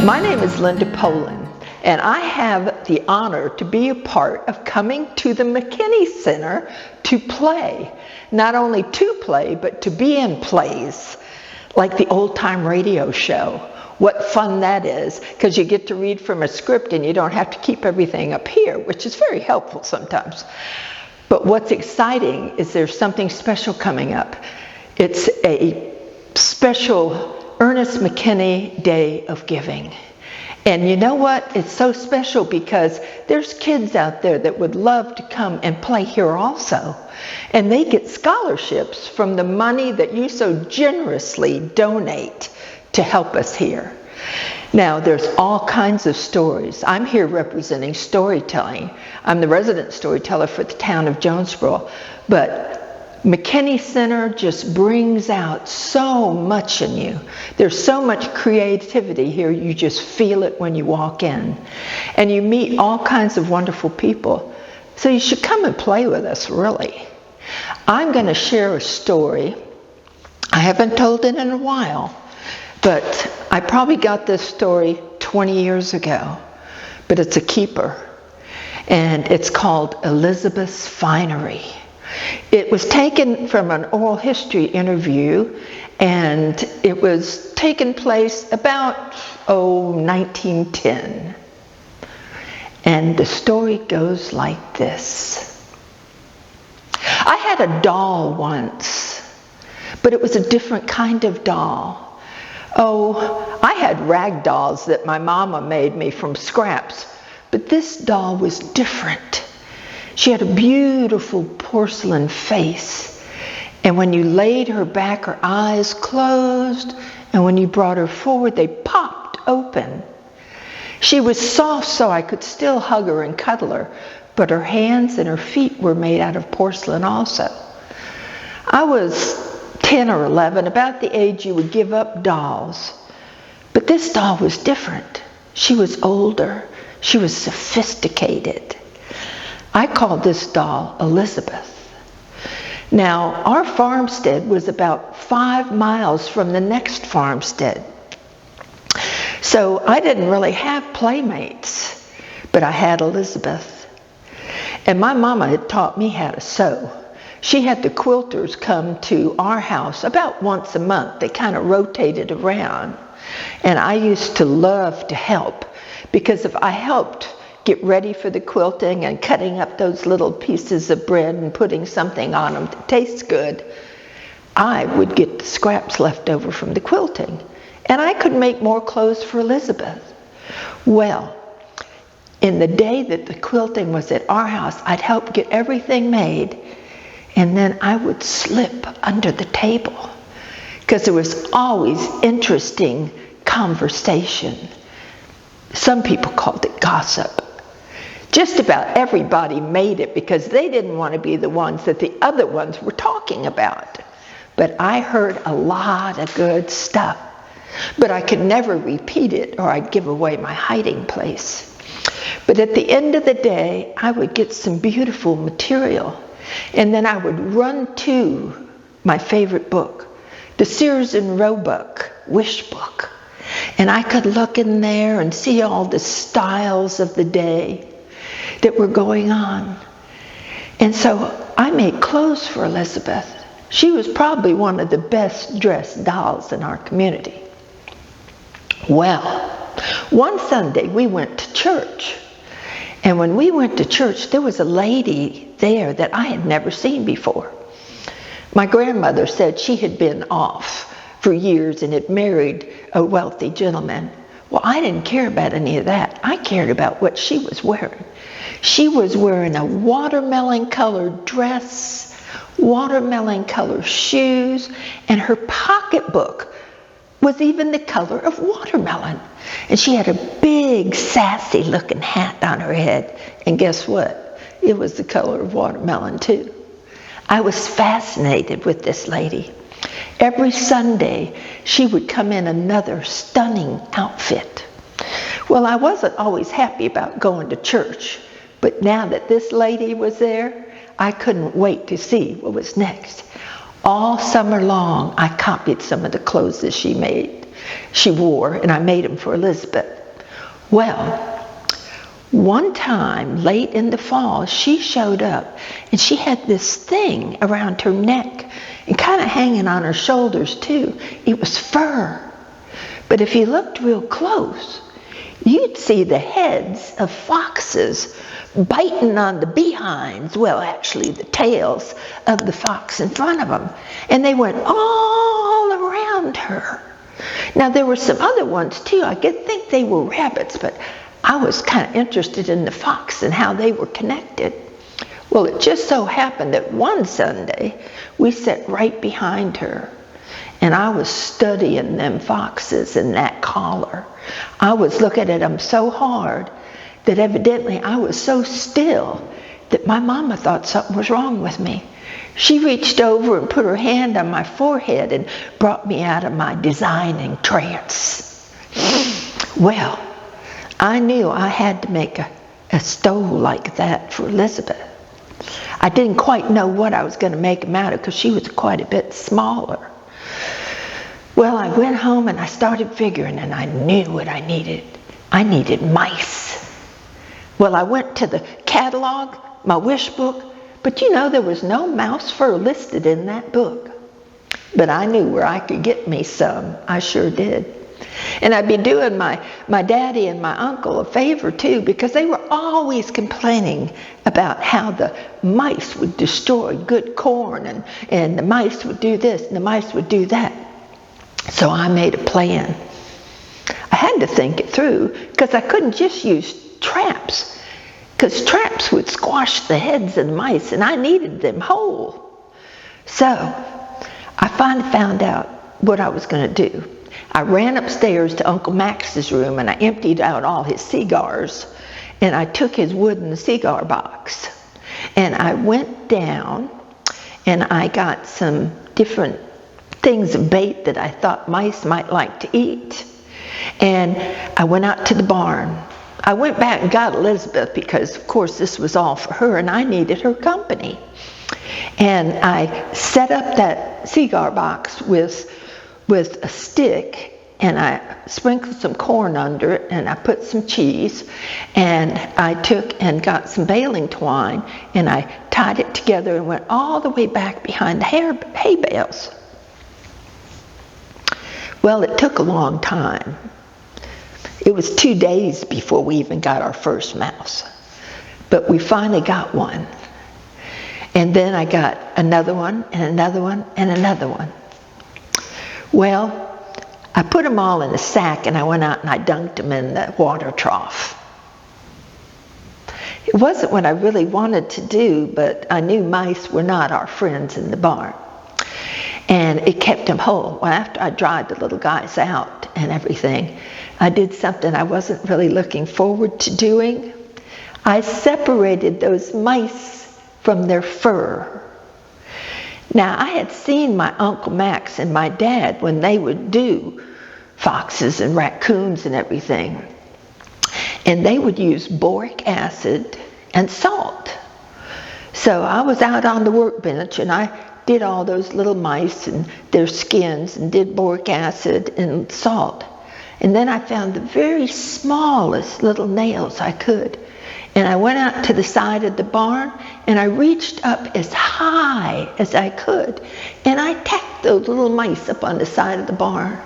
My name is Linda Poland, and I have the honor to be a part of coming to the McKinney Center to play. Not only to play, but to be in plays, like the Old Time Radio Show. What fun that is, because you get to read from a script and you don't have to keep everything up here, which is very helpful sometimes. But what's exciting is there's something special coming up. It's a special Ernest McKinney Day of Giving. And you know what? It's so special because there's kids out there that would love to come and play here also. And they get scholarships from the money that you so generously donate to help us here. Now, there's all kinds of stories. I'm here representing storytelling. I'm the resident storyteller for the town of Jonesborough. But McKinney Center just brings out so much in you. There's so much creativity here, you just feel it when you walk in. And you meet all kinds of wonderful people. So you should come and play with us, really. I'm going to share a story. I haven't told it in a while, but I probably got this story 20 years ago. But it's a keeper. And it's called Elizabeth's Finery. It was taken from an oral history interview, and it was taken place about, 1910. And the story goes like this. I had a doll once, but it was a different kind of doll. I had rag dolls that my mama made me from scraps, but this doll was different. She had a beautiful porcelain face, and when you laid her back, her eyes closed, and when you brought her forward, they popped open. She was soft so I could still hug her and cuddle her, but her hands and her feet were made out of porcelain also. I was 10 or 11, about the age you would give up dolls. But this doll was different. She was older. She was sophisticated. I called this doll Elizabeth. Now, our farmstead was about 5 miles from the next farmstead. So I didn't really have playmates, but I had Elizabeth. And my mama had taught me how to sew. She had the quilters come to our house about once a month. They kind of rotated around. And I used to love to help, because if I helped get ready for the quilting and cutting up those little pieces of bread and putting something on them that tastes good, I would get the scraps left over from the quilting. And I could make more clothes for Elizabeth. Well, in the day that the quilting was at our house, I'd help get everything made, and then I would slip under the table, because there was always interesting conversation. Some people called it gossip. Just about everybody made it because they didn't want to be the ones that the other ones were talking about. But I heard a lot of good stuff. But I could never repeat it, or I'd give away my hiding place. But at the end of the day, I would get some beautiful material. And then I would run to my favorite book, the Sears and Roebuck Wish Book. And I could look in there and see all the styles of the day that were going on. And so I made clothes for Elizabeth. She was probably one of the best dressed dolls in our community. Well, one Sunday we went to church. And when we went to church, there was a lady there that I had never seen before. My grandmother said she had been off for years and had married a wealthy gentleman. Well, I didn't care about any of that. I cared about what she was wearing. She was wearing a watermelon-colored dress, watermelon-colored shoes, and her pocketbook was even the color of watermelon. And she had a big, sassy-looking hat on her head. And guess what? It was the color of watermelon, too. I was fascinated with this lady. Every Sunday, she would come in another stunning outfit. Well, I wasn't always happy about going to church, but now that this lady was there, I couldn't wait to see what was next. All summer long, I copied some of the clothes that she made. she wore, and I made them for Elizabeth. Well, one time, late in the fall, she showed up, and she had this thing around her neck and kind of hanging on her shoulders, too. It was fur. But if you looked real close, you'd see the heads of foxes biting on the behinds, well, actually the tails of the fox in front of them. And they went all around her. Now, there were some other ones, too. I think they were rabbits, but I was kind of interested in the fox and how they were connected. Well, it just so happened that one Sunday, we sat right behind her, and I was studying them foxes and that collar. I was looking at them so hard that evidently I was so still that my mama thought something was wrong with me. She reached over and put her hand on my forehead and brought me out of my designing trance. Well, I knew I had to make a stole like that for Elizabeth. I didn't quite know what I was going to make them out of because she was quite a bit smaller. Well, I went home and I started figuring, and I knew what I needed. I needed mice. Well, I went to the catalog, my wish book, but there was no mouse fur listed in that book. But I knew where I could get me some. I sure did. And I'd be doing my daddy and my uncle a favor too, because they were always complaining about how the mice would destroy good corn, and the mice would do this and the mice would do that. So I made a plan. I had to think it through because I couldn't just use traps, because traps would squash the heads of the mice, and I needed them whole. So I finally found out what I was going to do. I ran upstairs to Uncle Max's room, and I emptied out all his cigars, and I took his wooden cigar box, and I went down and I got some different things of bait that I thought mice might like to eat, and I went out to the barn. I went back and got Elizabeth because, of course, this was all for her, and I needed her company. And I set up that cigar box with a stick, and I sprinkled some corn under it, and I put some cheese, and I took and got some baling twine, and I tied it together and went all the way back behind the hay bales. Well, it took a long time. It was 2 days before we even got our first mouse, but we finally got one. And then I got another one, and another one, and another one. Well, I put them all in a sack, and I went out and I dunked them in the water trough. It wasn't what I really wanted to do, but I knew mice were not our friends in the barn. And it kept them whole. Well, after I dried the little guys out and everything, I did something I wasn't really looking forward to doing. I separated those mice from their fur. Now, I had seen my Uncle Max and my dad when they would do foxes and raccoons and everything. And they would use boric acid and salt. So I was out on the workbench, and I did all those little mice and their skins and did boric acid and salt. And then I found the very smallest little nails I could. And I went out to the side of the barn, and I reached up as high as I could, and I tacked those little mice up on the side of the barn.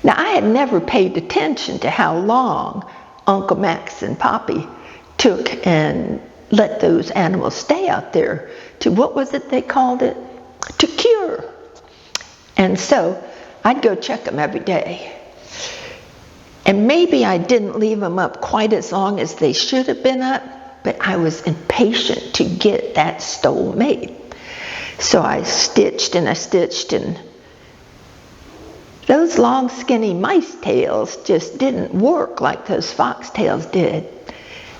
Now, I had never paid attention to how long Uncle Max and Poppy took and let those animals stay out there to, what was it they called it? To cure. And so I'd go check them every day. And maybe I didn't leave them up quite as long as they should have been up, but I was impatient to get that stole made. So I stitched, and those long skinny mice tails just didn't work like those fox tails did.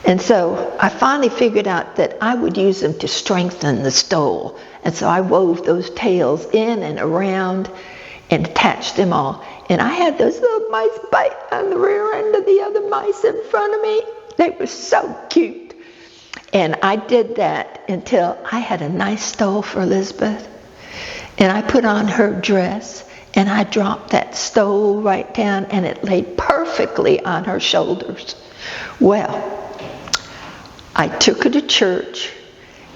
And so I finally figured out that I would use them to strengthen the stole. And so I wove those tails in and around and attached them all. And I had those little mice bite on the rear end of the other mice in front of me. They were so cute. And I did that until I had a nice stole for Elizabeth. And I put on her dress, And I dropped that stole right down, and it laid perfectly on her shoulders. Well, I took her to church,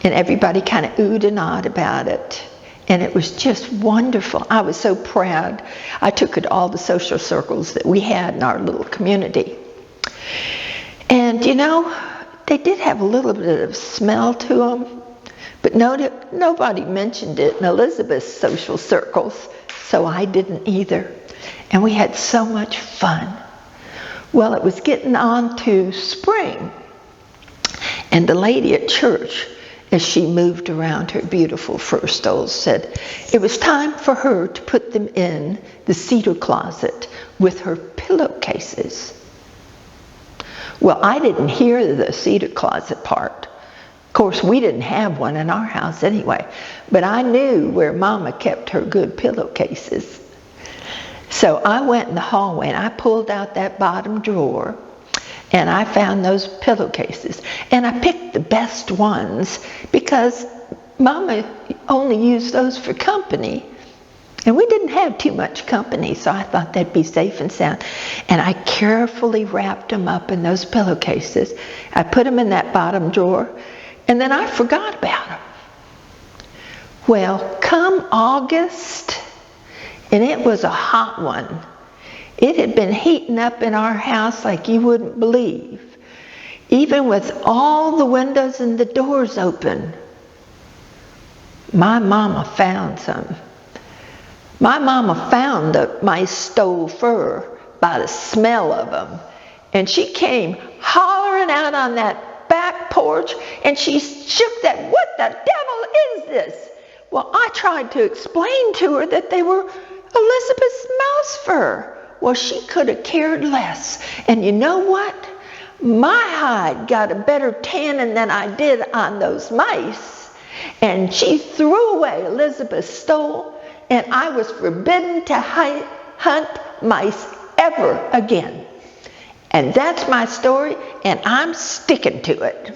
and everybody kind of oohed and ahed about it. And it was just wonderful. I was so proud. I took her to all the social circles that we had in our little community. And you know, they did have a little bit of smell to them, but nobody mentioned it in Elizabeth's social circles, so I didn't either. And we had so much fun. Well, it was getting on to spring, and the lady at church, as she moved around her beautiful fur stoles, said it was time for her to put them in the cedar closet with her pillowcases. Well, I didn't hear the cedar closet part. Of course, we didn't have one in our house anyway, but I knew where Mama kept her good pillowcases. So I went in the hallway and I pulled out that bottom drawer, and I found those pillowcases. And I picked the best ones because Mama only used those for company. And we didn't have too much company, so I thought they'd be safe and sound. And I carefully wrapped them up in those pillowcases. I put them in that bottom drawer, and then I forgot about them. Well, come August, and it was a hot one. It had been heating up in our house like you wouldn't believe, even with all the windows and the doors open. My mama found some. My mama found my stole fur by the smell of them. And she came hollering out on that back porch, and she shook that, "What the devil is this?" Well, I tried to explain to her that they were Elizabeth's mouse fur. Well, she could have cared less. And you know what? My hide got a better tanning than I did on those mice. And she threw away Elizabeth's stole, and I was forbidden to hunt mice ever again. And that's my story, and I'm sticking to it.